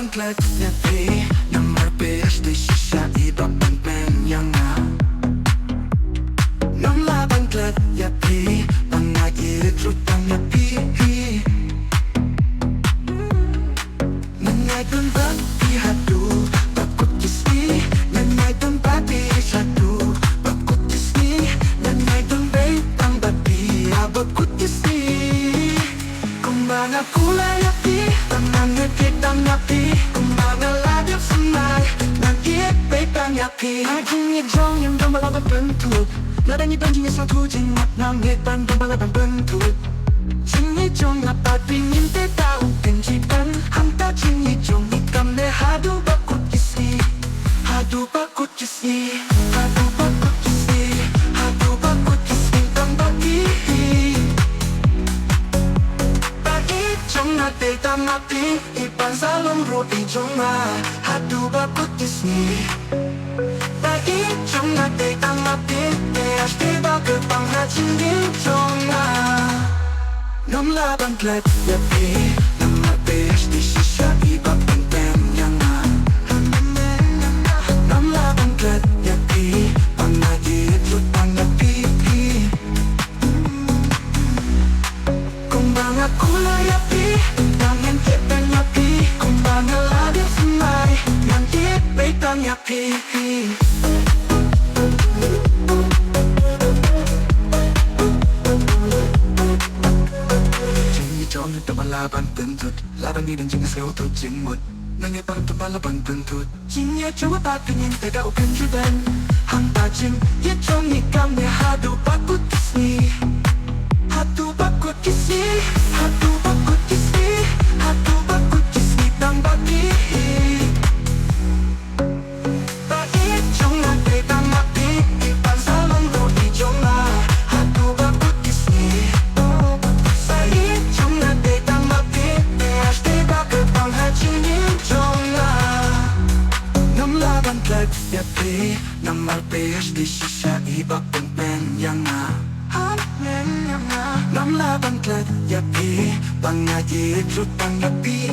bangkletnya pi Nomor PhD sisa iba penpenyanga Nomla bangkletnya pi Pangagiri trutangnya pi Nangai pun bakti hadu Bakut kisni Nangai pun bakti satu Bakut kisni Nangai pun betang bakti Bakut kisni Kumbang aku layak di Tangan ngekitang nyapi Kumbang ngeladak semai Nangkit betang nyapi Naging ijong yang gambalabang bentuk Nadangi banjingnya satu jingat Nangitan gambalabang bentuk Jingi jong napat pingin te tahu Kenjipan hanta jingi jong Ikam ne hadu bakut kisni Hadu bakut kisni Hadu bakut kisni Hadu bakut kisni Tang bagi Nate tamati ipan salong roti jonga hadu bakut kisni Bagi jong nate tamati teas tiba ke panghajin di jonga Nomla bangklet yapi Nomla PhD sisa iba penpenyanga Nomla bangklet yapi Pangagi trutang yapi Kumbang aku layapi Tangan kita nyapi Kumbang ngeladak semai Nanti betang nyapi Jingi jom itu malaban bentut Laban di dan jingi seutut jingmut Nangipang itu malaban bentut Jingi coba patungin tidak ukenjudan Hangta jing Ye jom nikam ne hadu bakut kisni Hadu bakut kisni Hadu bakut kisni Hadu bakut kisni tang bagi Bagi jong nate tang mati Ipan salong roti jonga Hadu bakut kisni Bagi jong nate tang mati Teas tiba ke panghajin di jonga Nomla bangklet yapi Nomor PhD sisa iba penpenyanga Nomla bangklet yapi Pangaji trutang yapi